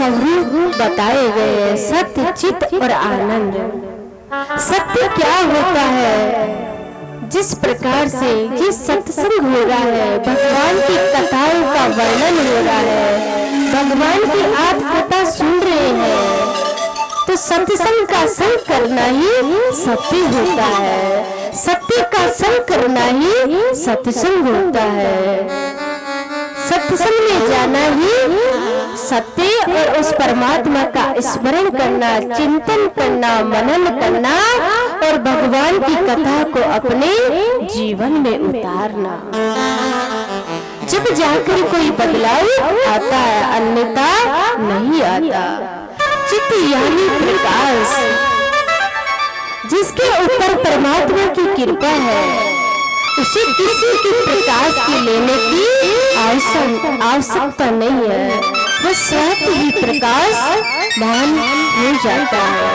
स्वरूप बताए गए, सत्य, चित और आनंद। सत्य क्या होता है? जिस प्रकार से ये सत्संग हो रहा है, भगवान की कथाओं का वर्णन हो रहा है, भगवान की आप कथा सुन रहे हैं, तो सत्संग का संग करना ही सत्य होता है। सत्य का संग करना ही सत्संग होता है। सत्संग में जाना ही सत्य और उस परमात्मा का स्मरण करना, चिंतन करना, मनन करना और भगवान की कथा को अपने जीवन में उतारना। जब जाकर कोई बदलाव आता है, अन्यथा नहीं आता। चित्त यानी प्रकाश, जिसके ऊपर परमात्मा की कृपा है, उसे किसी के प्रकाश के लेने की आवश्यकता नहीं है, वह स्वतः ही प्रकाशमान हो जाता है।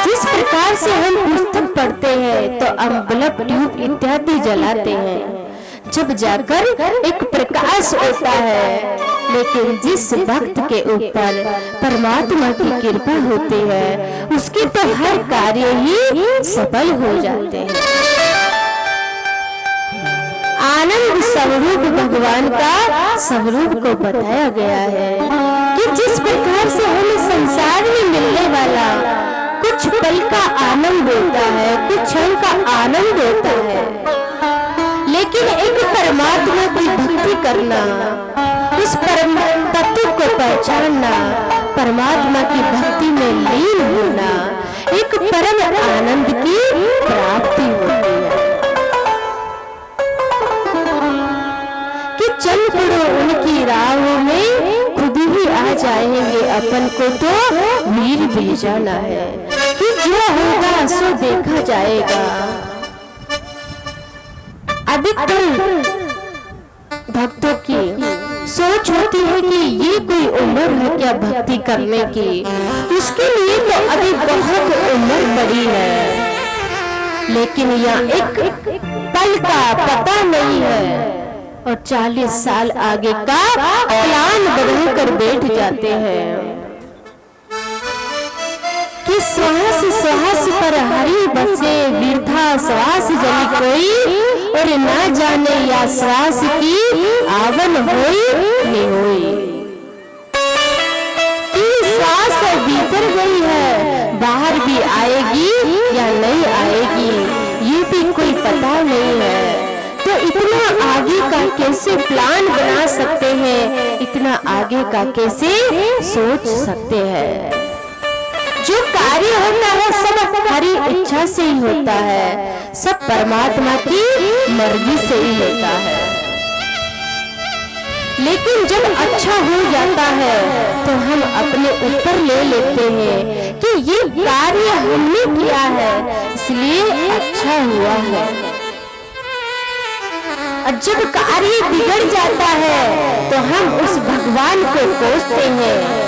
जिस प्रकार से हम पुस्तक पढ़ते हैं तो हम बल्ब, ट्यूब इत्यादि जलाते हैं, जब जाकर एक प्रकाश होता है। लेकिन जिस भक्त के ऊपर परमात्मा की कृपा होती है, उसके तो हर कार्य ही सफल हो जाते हैं। आनंद स्वरूप भगवान का स्वरूप को बताया गया है कि जिस प्रकार से हमें संसार में मिलने वाला कुछ पल का आनंद होता है, कुछ क्षण का आनंद होता है, लेकिन एक परमात्मा की भक्ति करना, उस परम तत्व को पहचानना, परमात्मा की भक्ति में लीन होना, एक परम आनंद की प्राप्ति होती है कि चल पड़ो उनकी राहों में, खुद ही आ जाएंगे, अपन को तो वीर भेजाना है कि जो होगा सो देखा जाएगा। अधिकतर भक्तों की सोच होती है कि ये कोई उम्र है क्या भक्ति करने की, इसके लिए तो अभी बहुत उम्र बड़ी है। लेकिन यहाँ एक पल का पता नहीं है और 40 साल आगे का प्लान बनाकर बैठ जाते हैं कि श्वास श्वास पर हरि बसे, वृथा श्वास जली कोई, और ना जाने या श्वास की आवन होई नहीं होई। कि श्वास भीतर गई है, बाहर भी आएगी या नहीं आएगी, ये भी कोई पता नहीं है। तो इतना आगे का कैसे प्लान बना सकते हैं, इतना आगे का कैसे सोच सकते हैं। जो कार्य होता है सब हमारी इच्छा से ही होता है, सब परमात्मा की मर्जी से ही होता है। लेकिन जब अच्छा हो जाता है तो हम अपने ऊपर ले लेते हैं कि ये कार्य हमने किया है इसलिए अच्छा हुआ है। और जब कार्य बिगड़ जाता है तो हम उस भगवान को कोसते हैं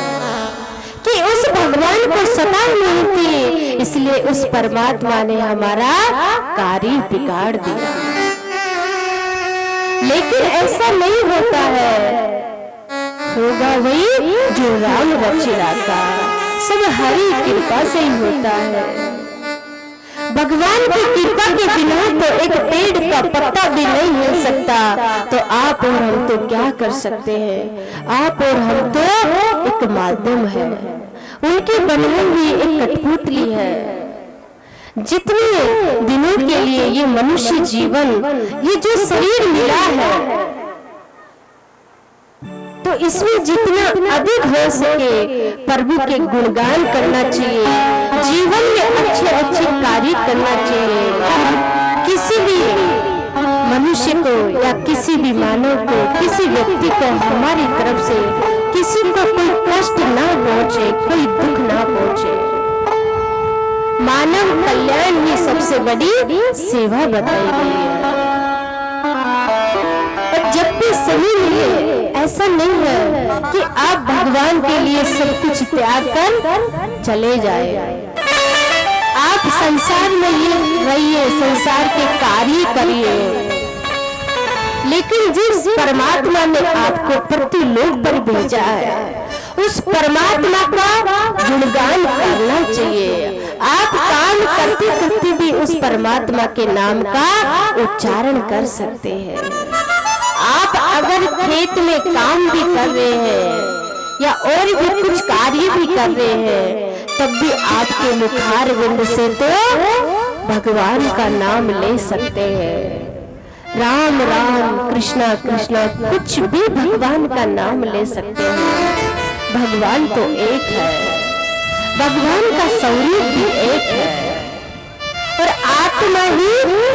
कि उस भगवान को सदा नहीं थी, इसलिए उस परमात्मा ने हमारा कार्य बिगाड़ दिया। लेकिन ऐसा नहीं होता है, होगा वही जो राम रचिला का, सब हरि कृपा से ही होता है। भगवान की कृपा के बिना तो एक पेड़ का पत्ता भी नहीं हिल सकता, तो आप और हम तो क्या कर सकते हैं। आप और हम तो एक माध्यम है, उनकी बनाई हुई एक कठपुतली है। जितने दिनों के लिए ये मनुष्य जीवन, ये जो शरीर मिला है, तो इसमें जितना अधिक हो सके प्रभु के गुणगान करना चाहिए, जीवन में अच्छे अच्छे कार्य करना चाहिए। किसी भी मनुष्य को या किसी भी मानव को, किसी व्यक्ति को हमारी तरफ से किसी को कोई कष्ट ना पहुंचे, कोई दुख ना पहुंचे। मानव कल्याण ही सबसे बड़ी सेवा बताई गई है। और जब भी सही मिले, ऐसा नहीं है कि आप भगवान के लिए सब कुछ त्याग कर चले जाए। आप संसार में ये रहिए, संसार के कार्य करिए, लेकिन जिस परमात्मा ने आपको पृथ्वी लोक पर भेजा है, उस परमात्मा का गुणगान करना चाहिए। आप काम करते करते भी उस परमात्मा के नाम का उच्चारण कर सकते हैं। आप अगर खेत में काम भी कर रहे हैं या और भी कुछ कार्य भी कर रहे हैं, तब भी आपके मुखार विंद से तो भगवान का नाम ले सकते हैं। राम राम कृष्णा कृष्णा कुछ भी भगवान का नाम ले सकते हैं। भगवान तो एक है, भगवान का स्वरूप भी एक है और आत्मा ही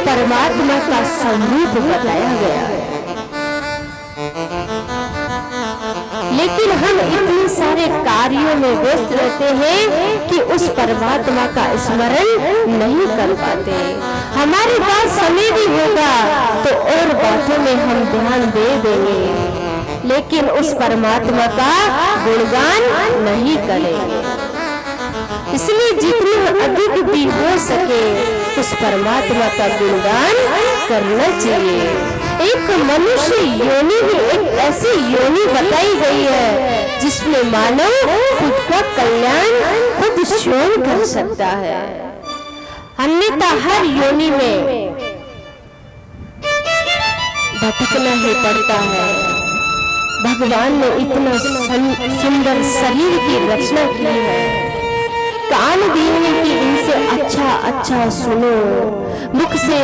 परमात्मा का स्वरूप बताया गया है। लेकिन हम इतने सारे कार्यों में व्यस्त रहते हैं कि उस परमात्मा का स्मरण नहीं कर पाते। हमारे पास समय भी होगा तो और बातों में हम ध्यान दे देंगे, लेकिन उस परमात्मा का गुणगान नहीं करेंगे। इसलिए जितना अधिक भी हो सके उस परमात्मा का गुणगान करना चाहिए। एक मनुष्य योनि भी एक ऐसी योनि बताई गई है जिसमें मानव खुद का कल्याण खुद स्वयं कर सकता है, अन्यथा हर योनि में भटकना ही पड़ता है। भगवान ने इतना सुंदर शरीर की रचना की है, कान दिए कि इनसे अच्छा अच्छा सुनो, मुख से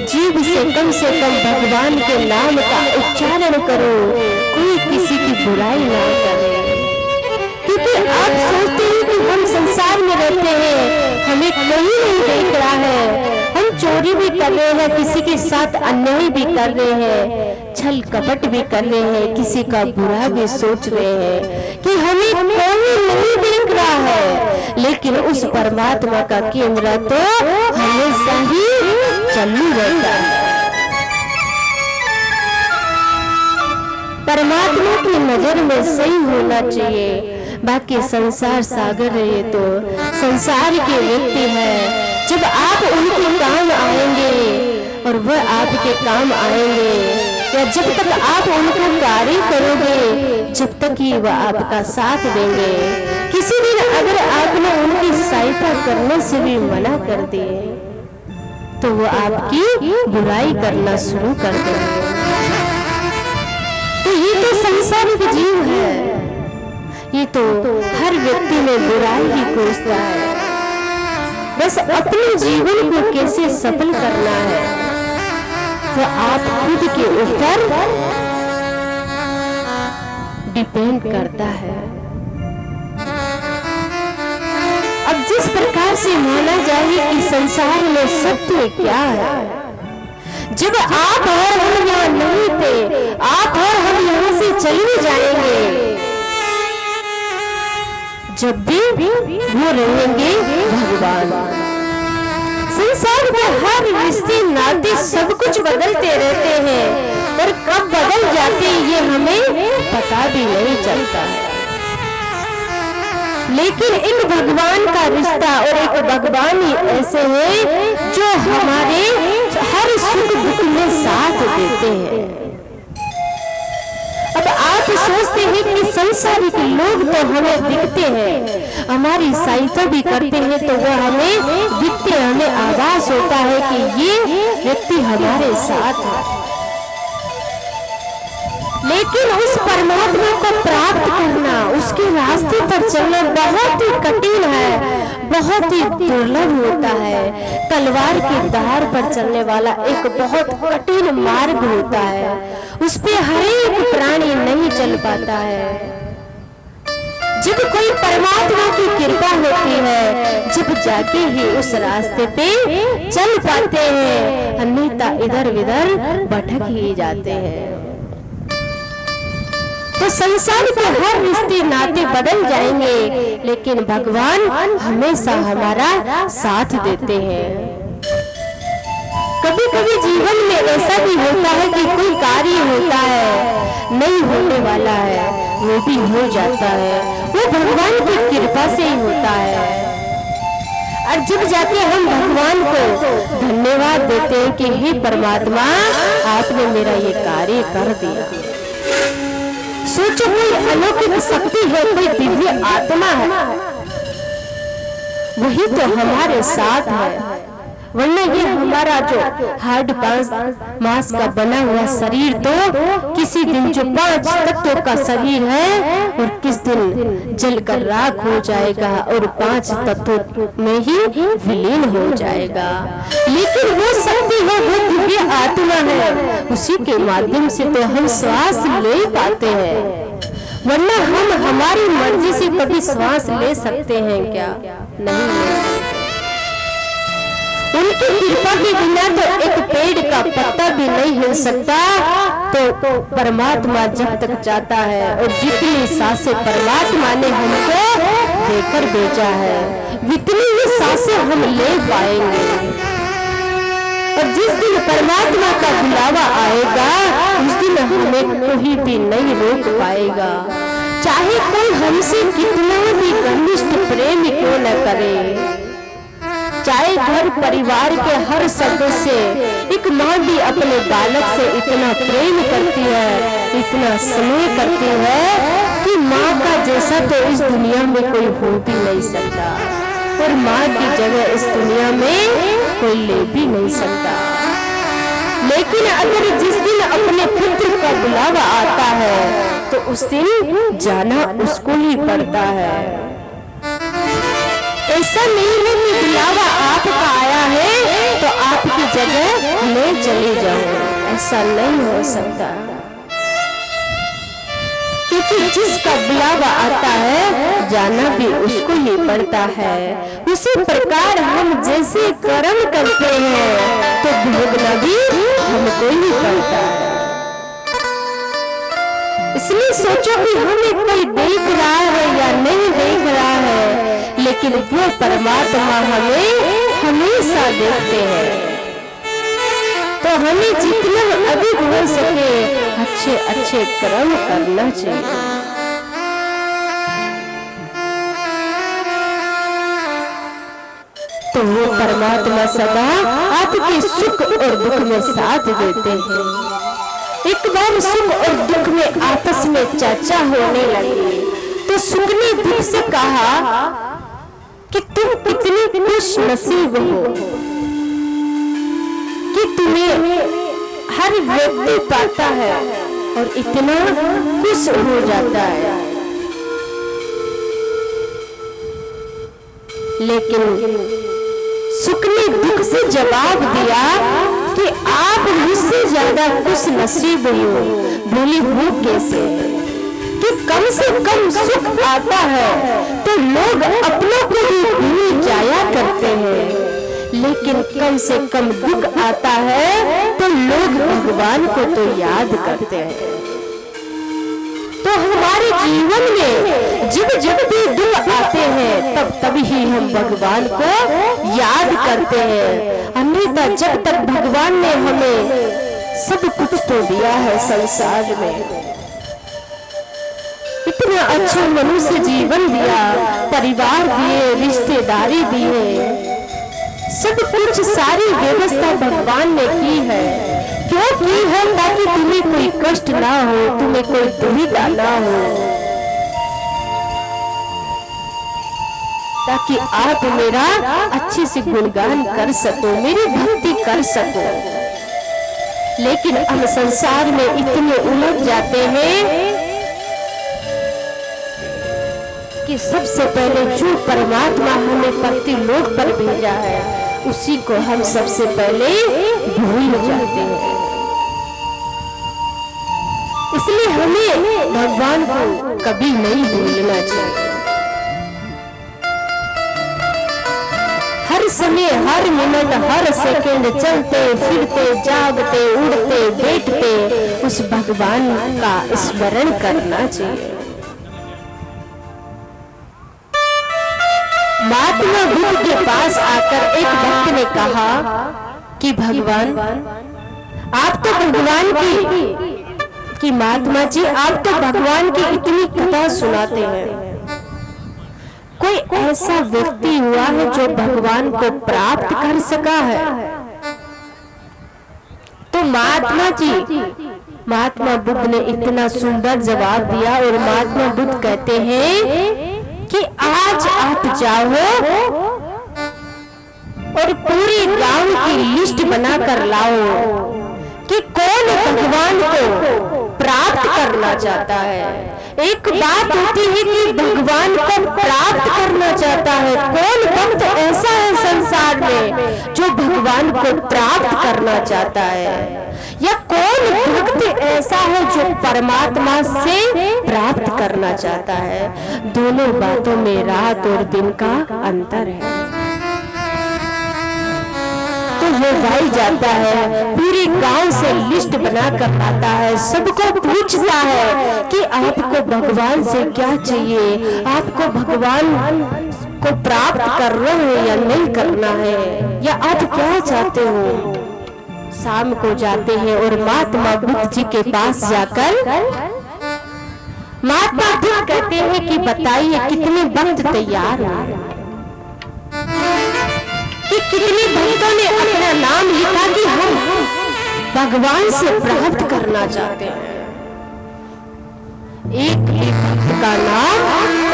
जीभ से कम भगवान के नाम का उच्चारण करो, कोई किसी की बुराई ना करे। क्योंकि आप सोचते हैं कि हम संसार में रहते हैं, हमें कोई नहीं देख रहा है, हम चोरी भी कर रहे हैं, किसी के साथ अन्याय भी कर रहे हैं, छल कपट भी कर रहे हैं, किसी का बुरा भी सोच रहे हैं कि हमें कोई नहीं देख रहा है, लेकिन उस परमात्मा का कैमरा तो हमेशा ही चालू रहता है। परमात्मा की नजर में सही होना चाहिए। बाकी संसार सागर रहे तो संसार के व्यक्ति है, जब आप उनके काम आएंगे और वह आपके काम आएंगे, या जब तक आप उनका कार्य करोगे जब तक ही वह आपका साथ देंगे। किसी दिन अगर आपने उनकी सहायता करने से भी मना कर दिए तो वो आपकी बुराई करना शुरू कर देंगे। तो ये तो संसारिक जीव है, ये तो हर व्यक्ति में बुराई ही खोजता है, बस अपने जीवन को कैसे सफल करना है वो आप खुद के ऊपर डिपेंड करता है। अब जिस प्रकार से माना जाए कि संसार में सत्य क्या है, जब आप और हम यहाँ नहीं थे, आप और हम यहाँ से चले जाएंगे, जब भी वो रहेंगे भगवान। संसार में हर रिश्ते नाते सब कुछ बदलते रहते हैं और कब बदल जाते हैं ये हमें पता भी नहीं चलता है। लेकिन इन भगवान का रिश्ता और एक भगवान ही ऐसे हैं जो हमारे हर सुख दुख में साथ देते हैं। अब आप सोचते हैं कि संसारिक लोग तो हमें दिखते हैं, हमारी सहायता भी करते हैं, तो वो हमें दिखते, हमें आभास होता है कि ये व्यक्ति हमारे साथ है। लेकिन उस परमात्मा को प्राप्त करना, उसके रास्ते पर चलना बहुत ही कठिन है, बहुत ही दुर्लभ होता है। तलवार की धार पर चलने वाला एक बहुत कठिन मार्ग होता है, उस पे हर एक प्राणी नहीं चल पाता है। जब कोई परमात्मा की कृपा होती है, जब जाके ही उस रास्ते पे चल पाते हैं, अन्यथा इधर उधर भटक ही जाते हैं। तो संसार के हर रिश्ते नाते बदल जाएंगे, लेकिन भगवान हमेशा हमारा साथ देते हैं। कभी कभी जीवन में ऐसा भी होता है कि कोई कार्य होता है, नहीं होने वाला है, वो भी हो जाता है, वो भगवान की कृपा से ही होता है। और जब जाके हम भगवान को धन्यवाद देते हैं कि हे परमात्मा, आपने मेरा ये कार्य कर दिया, सोचो कोई अलौकिक शक्ति है, कोई दिव्य आत्मा है, वही तो हमारे साथ है। वरना ये हमारा जो हार्ड मांस का बना हुआ शरीर तो किसी दिन जो 5 तत्वों का शरीर है और किस दिन जलकर राख हो जाएगा और 5 तत्वों में ही विलीन हो जाएगा। लेकिन वो शक्ति है, वो दिव्य आत्मा है, उसी के माध्यम से तो हम श्वास ले पाते हैं। वरना हम हमारी मर्जी से कभी श्वास ले सकते हैं क्या? नहीं ले सकते। उनकी कृपा के बिना तो एक पेड़ का पत्ता भी नहीं हिल सकता। तो परमात्मा जब तक चाहता है और जितनी सांसें परमात्मा ने हमको देकर भेजा है, जितनी ही सांसें हम ले पाएंगे। और जिस दिन परमात्मा का बुलावा आएगा, उस दिन हमें कोई भी नहीं रोक पाएगा। चाहे कोई हमसे कितना भी घनिष्ठ प्रेम क्यों न करे, चाहे घर परिवार के हर सदस्य, एक माँ भी अपने बालक से इतना प्रेम करती है, इतना स्नेह करती है कि माँ का जैसा तो इस दुनिया में कोई हो भी नहीं सकता, और माँ की जगह इस दुनिया में कोई ले भी नहीं सकता। लेकिन अगर जिस दिन अपने पुत्र का बुलावा आता है तो उस दिन जाना उसको ही पड़ता है। ऐसा नहीं है कि बुलावा आपका आया है तो आपकी जगह मैं चले जाऊं, ऐसा नहीं हो सकता। क्योंकि जिसका बुलावा आता है जाना भी उसको ही पड़ता है। उसी प्रकार हम जैसे कर्म करते हैं तो भोगना भी हमको ही पड़ता है। इसलिए सोचो कि हमें कोई देख रहा है या नहीं देख रहा है, लेकिन वो परमात्मा हमें हमेशा देखते हैं। तो हमें जितना अधिक हो सके अच्छे अच्छे कर्म करना चाहिए। तो वो परमात्मा सदा आपके सुख और दुख में साथ देते हैं। एक बार सुख और दुख में आपस में चर्चा होने लगी तो सुख ने दुख से कहा कि तुम कितनी खुश नसीब हो कि तुम्हें हर व्यक्ति पाता है और इतना खुश हो जाता है। लेकिन सुख ने दुख से जवाब दिया कि आप मुझसे ज्यादा खुश नसीब हो। बोली हो कैसे? कि कम से कम सुख आता है तो लोग अपनों को भी भूल जाया करते हैं, लेकिन कम से कम दुख आता है तो लोग भगवान को तो याद करते हैं। तो हमारे जीवन में जब जब भी दुख आते हैं तब तभी ही हम भगवान को याद करते हैं। अन्यथा जब तक भगवान ने हमें सब कुछ तो दिया है संसार में, इतना अच्छा मनुष्य जीवन दिया, परिवार दिए, रिश्तेदारी दिए, सब कुछ सारी व्यवस्था भगवान ने की है। क्यों की है? ताकि तुम्हें कोई कष्ट ना हो, तुम्हें कोई दुविधा ना हो, ताकि आप मेरा अच्छे से गुणगान कर सको, मेरी भक्ति कर सको। लेकिन हम संसार में इतने उलझ जाते हैं कि सबसे पहले जो परमात्मा हमें पृथ्वीलोक पर भेजा है उसी को हम सबसे पहले भूल जाते हैं। इसलिए हमें भगवान को कभी नहीं भूलना चाहिए। हर समय, हर मिनट, हर सेकंड चलते फिरते, जागते, उड़ते, बैठते उस भगवान का स्मरण करना चाहिए। महात्मा बुद्ध के पास आकर एक भक्त ने कहा कि भगवान, आप तो भगवान की महात्मा जी, आप तो भगवान की इतनी कथा सुनाते हैं, कोई ऐसा व्यक्ति हुआ है जो भगवान को प्राप्त कर सका है? तो महात्मा जी महात्मा बुद्ध ने इतना सुंदर जवाब दिया और महात्मा बुद्ध कहते हैं कि आज आप जाओ और पूरी गांव की लिस्ट बनाकर लाओ कि कौन भगवान को प्राप्त करना चाहता है। एक बात होती है कि भगवान को प्राप्त करना चाहता है, कौन भक्त ऐसा है संसार में जो भगवान को प्राप्त करना चाहता है, या कौन भक्त ऐसा है जो परमात्मा से प्राप्त करना चाहता है। दोनों बातों में रात और दिन का अंतर है। तो वो भाई जाता है, पूरे गांव से लिस्ट बनाकर आता है, सबको पूछता है कि आपको भगवान से क्या चाहिए, आपको भगवान को प्राप्त करना है या नहीं करना है, या आप क्या चाहते हो। शाम को जाते हैं और महात्मा बुद्ध जी के पास जाकर महात्मा बुद्ध कहते हैं कि बताइए कितने भक्त तैयार हैं, कि कितने भक्तों ने अपना नाम लिखा कि हम भगवान से प्राप्त करना चाहते हैं। एक भी भक्त का नाम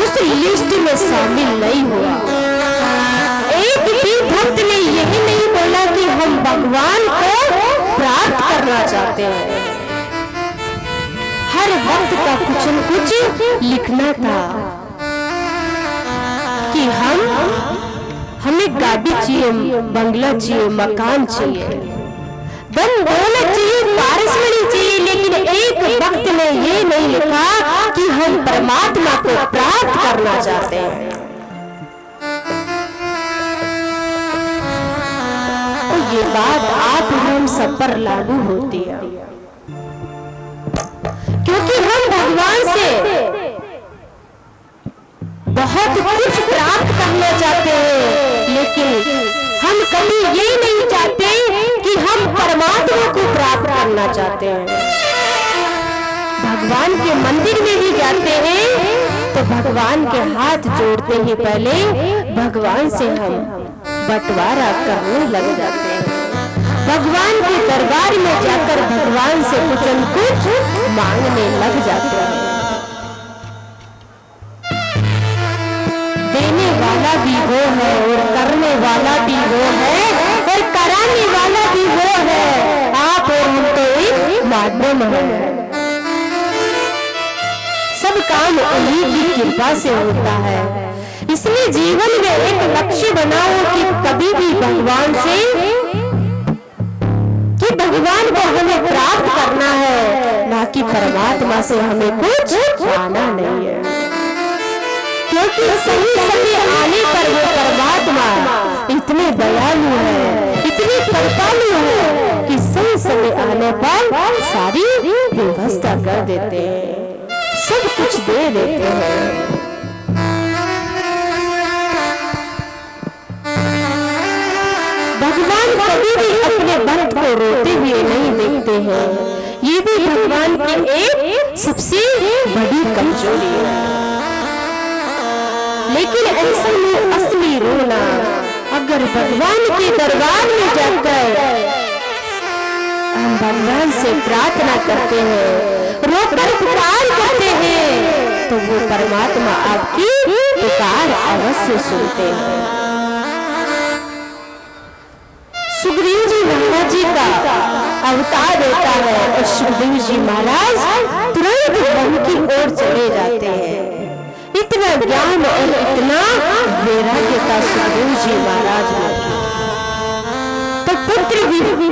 उस लिस्ट में शामिल नहीं हुआ। एक भी भक्त ने यही नहीं बोला कि हम भगवान को प्राप्त करना चाहते हैं। हर भक्त का कुछ न कुछ लिखना था कि हमें गाड़ी चाहिए, बंगला चाहिए, मकान चाहिए, धन दौलत चाहिए, पारसमणि चाहिए, लेकिन एक भक्त ने ये नहीं लिखा कि हम परमात्मा को प्राप्त करना चाहते हैं। तो ये बात आप हम सब पर लागू होती है, क्योंकि हम भगवान से बहुत कुछ प्राप्त करना चाहते हैं, लेकिन हम कभी ये नहीं चाहते कि हम परमात्मा को प्राप्त करना चाहते हैं। भगवान के मंदिर में भी जाते हैं तो भगवान के हाथ जोड़ते ही पहले भगवान से हम बंटवारा करने लग जाते हैं। भगवान के दरबार में जाकर भगवान से कुछ न कुछ मांगने लग जाते हैं। देने वाला भी वो है और करने वाला भी वो है और कराने वाला भी वो है। आप और हम तो एक माध्यम है। सब काम उन्हीं की कृपा से होता है। इसलिए जीवन में एक लक्ष्य बनाओ कि कभी भी भगवान से, कि भगवान को हमें प्राप्त करना है, ना कि परमात्मा से हमें कुछ पाना नहीं है। क्योंकि सही समय आने पर वो परमात्मा इतने दयालु है, इतनी कृपालु है कि सही समय आने पर सारी व्यवस्था कर देते हैं, सब कुछ दे देते हैं। भगवान कभी भी अपने भक्त को रोते हुए नहीं देखते हैं। ये भी भगवान की एक सबसे बड़ी कमजोरी है। लेकिन ऐसा में असली रोना, अगर भगवान के दरबार में जाकर हम भगवान से प्रार्थना करते हैं, रोकर पुकार करते हैं, तो वो परमात्मा आपकी पुकार अवश्य सुनते हैं। सुखदेव जी महाराज जी का अवतार होता है और सुखदेव जी महाराज तुरंत वन की ओर चले जाते हैं। इतना ज्ञान और इतना वैराग्य था सुखदेव जी महाराज में। तो पुत्र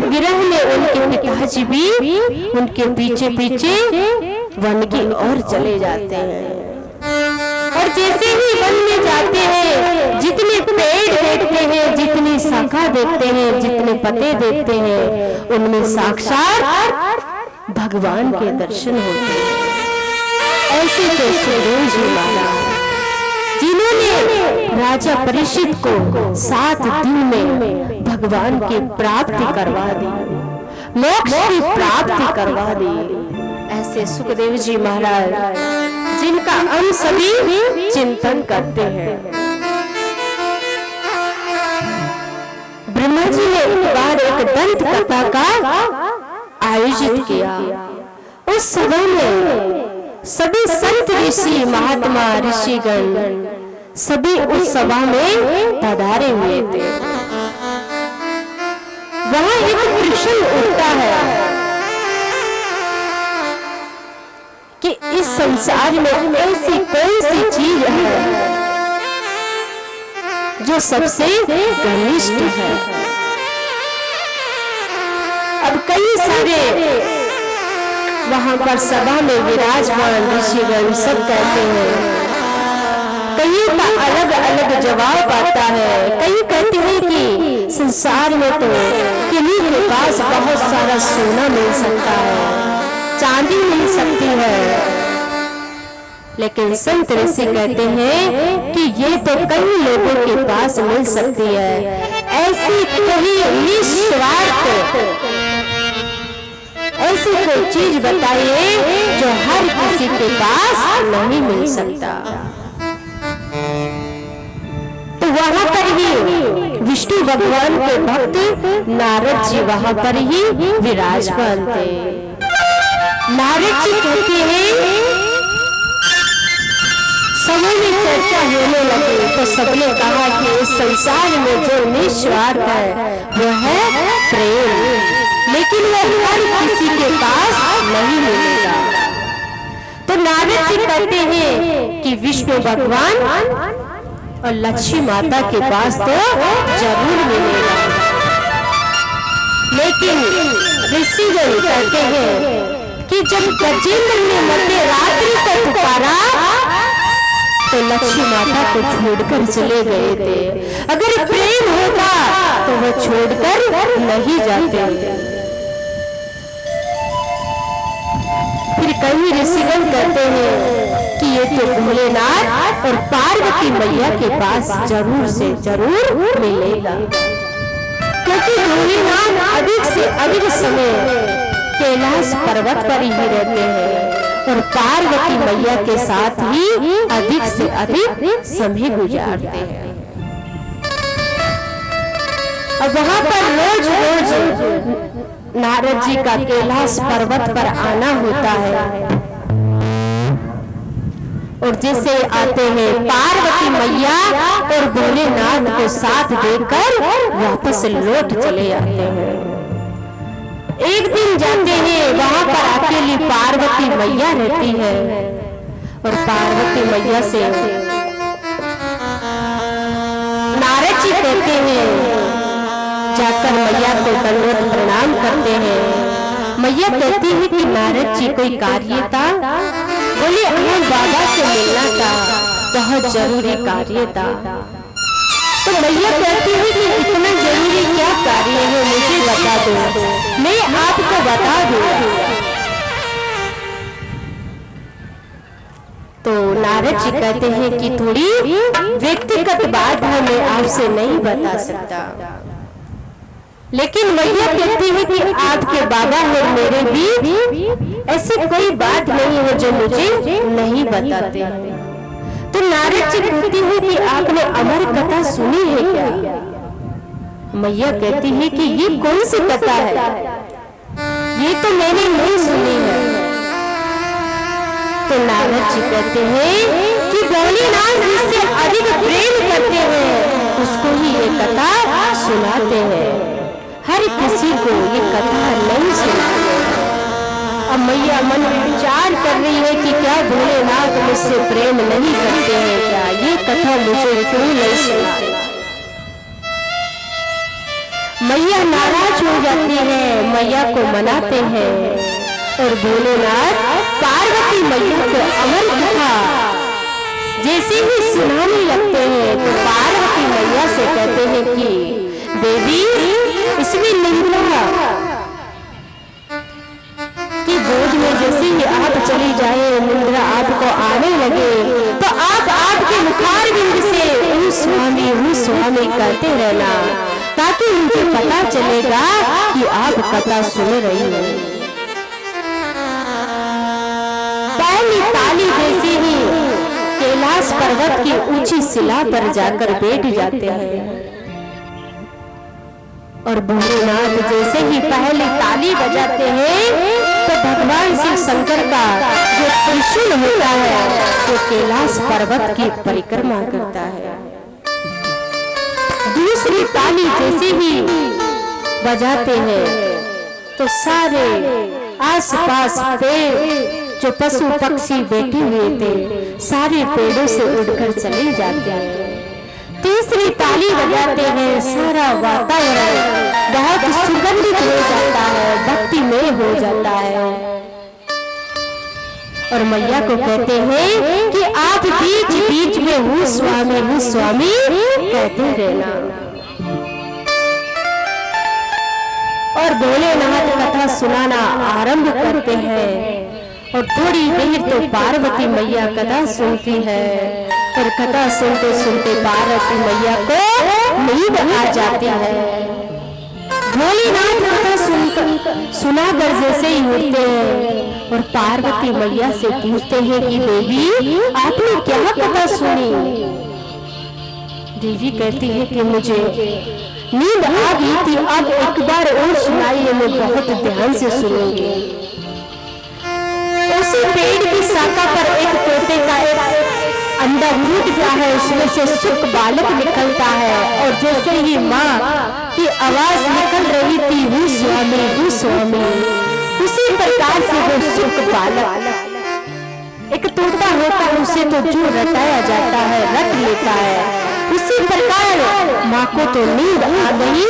विरह में उनके पिताजी भी उनके पीछे पीछे वन की ओर चले जाते हैं। और जैसे ही वन में जाते हैं, जितने पेड़ देखते हैं, जितनी शाखा देखते हैं, जितने पत्ते देखते हैं, उनमें साक्षात भगवान के दर्शन होते हैं। ऐसे तो सुखदेव जी महाराज, जिन्होंने राजा परीक्षित को 7 दिन में भगवान की प्राप्ति करवा दी, मोक्ष की प्राप्ति करवा दी। ऐसे सुखदेव जी महाराज, जिनका हम सभी चिंतन करते हैं। ब्रह्मा जी ने एक बार एक दंत कथा का आयोजित किया। उस सभा में सभी संत ऋषि महात्मा ऋषिगण सभी उस सभा में पधारे हुए थे। वहां एक प्रश्न उठता है कि इस संसार में ऐसी कौन सी चीज है जो सबसे घनिष्ठ है। अब कई सारे वहां पर सभा में विराजमान ऋषिगण सब कहते हैं, कई का अलग अलग जवाब आता है। कई कहते हैं कि संसार में तो किन्हीं के पास बहुत सारा सोना मिल सकता है, चांदी मिल सकती है, लेकिन संत ऋषि कहते हैं कि ये तो कई लोगों के पास मिल सकती है। ऐसी कोई निस्वार्थ ऐसी कोई चीज बताइए जो हर किसी के पास नहीं मिल सकता। तो वहां पर ही विष्णु भगवान के भक्त नारद जी वहां पर ही विराजमान थे। नारद जी कहते हैं, सभी में चर्चा होने लगी तो सबने कहा कि इस संसार में जो निस्वार्थ है वो है प्रेम, लेकिन वह हर किसी के पास नहीं मिलेगा। तो नारद जी कहते हैं कि विष्णु भगवान और लक्ष्मी माता के पास तो जरूर मिलेगा, लेकिन ऋषिगण कहते हैं कि जब गजेंद्र ने मध्य रात्रि को पुकारा तो लक्ष्मी माता को छोड़कर चले गए थे। अगर प्रेम होता तो वह छोड़कर नहीं जाते। फिर कई ऋषिगण कहते हैं कि ये तो भोलेनाथ और पार्वती मैया के पास जरूर से जरूर मिलेगा, क्योंकि भोलेनाथ अधिक से अधिक समय कैलाश पर्वत पर ही रहते हैं और पार्वती मैया के साथ ही अधिक से अधिक समय गुजारते हैं। अब वहां पर रोज रोज नारद जी का कैलाश पर्वत पर आना होता है और जैसे आते हैं पार्वती मैया और भोलेनाथ को साथ देकर वापस लौट चले आते हैं। एक दिन जाते हैं, वहां पर अकेली पार्वती मैया रहती है और पार्वती मैया से नारद जी कहते हैं, जाकर मैया को दंडवत प्रणाम करते हैं। मैया कहती है कि नारद जी कोई कार्य था? बोले हमें बाबा से मिलना था, बहुत जरूरी कार्य था। तो मैया कहती है कि इतना जरूरी क्या कार्य है, मुझे बता दो, मैं आपको बता दूंगा। तो नारद जी कहते हैं कि थोड़ी व्यक्तिगत बात है, मैं आपसे नहीं बता सकता, लेकिन मैया कहती है कि आपके बाबा और मेरे बीच ऐसी कोई बात नहीं है जो मुझे नहीं बताते। तो नारद जी कहती है कि आपने अमर कथा सुनी है क्या? मैया कहती है कि ये कौन सी कथा है, ये तो मैंने नहीं सुनी है। तो नारद जी कहते हैं कि भोलेनाथ जिससे अधिक प्रेम करते हैं उसको ही ये कथा सुनाते हैं, हर किसी को ये कथा नहीं सुनाते। अब मैया मन में विचार कर रही है कि क्या भोलेनाथ मुझसे प्रेम नहीं करते हैं क्या, ये कथा मुझे क्यों नहीं सुनाते। मैया नाराज हो जाती है, मैया को मनाते हैं और भोलेनाथ पार्वती मैया को अमर कथा जैसे ही सुनाने लगते हैं तो पार्वती मैया से कहते हैं कि देवी, इसमें निंद्रा की गोद में जैसे ही आप चली जाए, निंद्रा आपको आने लगे तो आप आपके मुखार बिंद से स्वामी कहते रहना, ताकि मुझे पता चलेगा कि आप कथा सुन रही हो। पहली ताली जैसे ही कैलाश पर्वत की ऊंची शिला पर जाकर बैठ जाते हैं और भोलेनाथ जैसे ही पहली ताली बजाते हैं तो भगवान शिव शंकर का जो त्रिशूल होता है वो कैलाश पर्वत की परिक्रमा करता है। दूसरी ताली जैसे ही बजाते हैं तो सारे आसपास पेड़ जो पशु पक्षी बैठे हुए थे सारे पेड़ों से उड़कर चले जाते हैं। तीसरी ताली बजाते हैं, सारा वातावरण बहुत सुगंधित हो जाता है, भक्तिमय हो जाता है। और मैया को कहते हैं कि आप बीच बीच में हूँ स्वामी कहते रहना। और भोलेनाथ कथा सुनाना आरंभ करते हैं और थोड़ी देर तो पार्वती मैया कथा सुनती है और कथा सुनते सुनते पार्वती मैया को नींद आ जाती है। भोलेनाथ कथा सुनाकर जैसे ही उठते हैं और पार्वती मैया से पूछते हैं कि देवी आपने क्या कथा सुनी। देवी कहती है कि मुझे नींद आ गई थी, अब एक बार और सुनाइए, मैं बहुत ध्यान से सुनूंगी। उसी पेड़ की शाखा पर एक तोते का एक अंडा फूटता है, उसमें से सुख बालक निकलता है और जैसे ही माँ की आवाज निकल रही थी हूँ स्वामी, उसी प्रकार से वो सुख बालक एक तोता होता है, उसे तो जो रटाया जाता है रट लेता है। उसी प्रकार माँ को तो नींद आ गई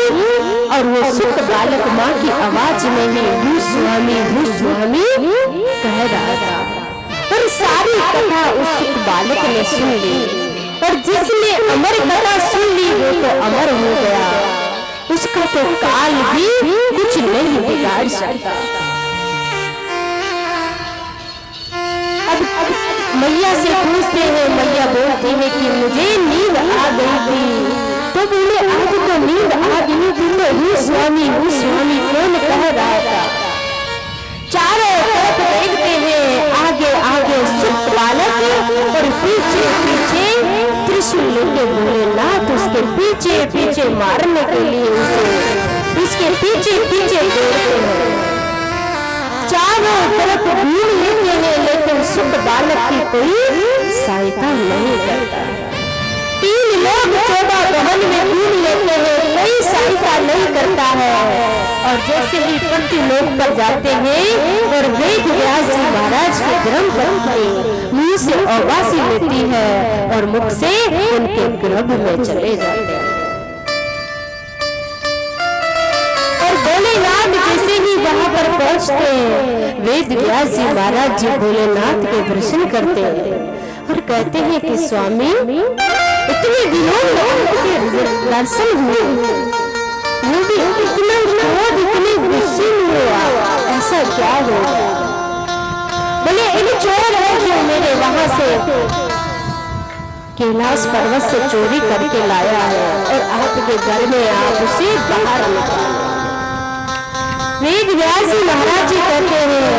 और वो सुख बालक माँ की आवाज में ही हूँ स्वामी कह रहा था। और सारी कथा उस सुख बालक ने सुन ली और जिसने अमर कथा सुन ली वो तो अमर हो गया, उसका तो काल भी कुछ नहीं बिगाड़ सकता। अब मैया से पूछते हैं, मैया बोलती है कि मुझे नींद आ गई थी। तो बोले आज तो नींद आ गई थी तो हूँ स्वामी कौन कह रहा था। चारों तरफ देखते हैं, आगे आगे सुख बालक और पीछे पीछे त्रिशूल लेके भोलेनाथ उसके पीछे पीछे मारने के लिए उसके पीछे पीछे दौड़ते हैं। चारों तरफ ढूंढ लेते हैं लेकिन सुख बालक की कोई सहायता नहीं करता। 3 लोग 14 गहन में ढूंढ लेते हैं, कोई सहायता नहीं करता है। और जैसे ही पृथ्वी लोक पर जाते हैं और वेद व्यास जी महाराज की धर्म पत्नी मुंह से आवाज़ लेती है और मुख से उनके गर्भ में चले जाते हैं। और भोलेनाथ जैसे ही वहां पर पहुंचते हैं, वेद व्यास जी महाराज जी भोलेनाथ के दर्शन करते हैं और कहते हैं कि स्वामी इतने दिनों में उनके दर्शन हुए, वो भी इतना क्रोध इतने गुस्से में हुआ, ऐसा क्या हो गया। बोले इन चोर है जो मेरे वहां से कैलाश पर्वत से चोरी करके लाया है और आपके घर में आप उसे बाहर निकाले। वेद व्यास जी महाराज जी कहते हैं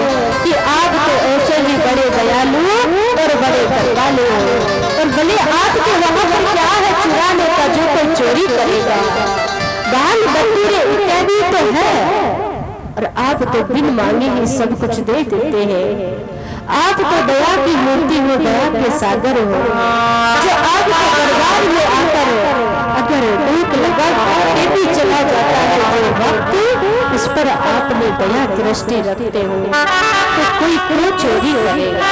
कि आप तो ऐसे ही बड़े दयालु और बड़े कृपालु और भले आपके वहां पर क्या है चुराने का, जो कोई चोरी करेगा, दान बटूरे इत्यादि तो है और आप तो बिन मांगे ही सब कुछ दे देते हैं। आप तो दया की मूर्ति हो, दया के सागर हो, जो आपके दरबार में आकर अगर भूख लगा के भी चला जाता है जो वक्त उस पर आपने दया दृष्टि रखते हो तो कोई क्यों चोरी करेगा।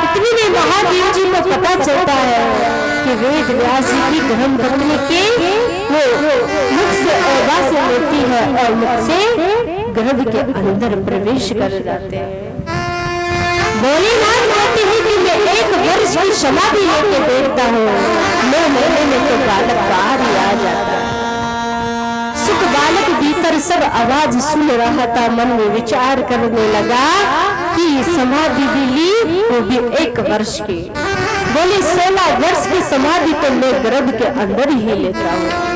इतने में महादेव जी को पता चलता है कि वेद व्यास जी की धर्म पत्नी के वो मुख से आवाज़ लेती है और मुख से गर्भ के अंदर प्रवेश कर जाते हैं। भोलेनाथ कहते हैं कि मैं 1 वर्ष की समाधि लेके बैठता हूँ, 9 महीने में तो बालक बाहर ही आ जाता है। सुख बालक भीतर सब आवाज सुन रहा था, मन में विचार करने लगा कि समाधि भी ली वो भी 1 वर्ष की। बोले 16 वर्ष की समाधि तो मैं गर्भ के अंदर ही लेता हूँ।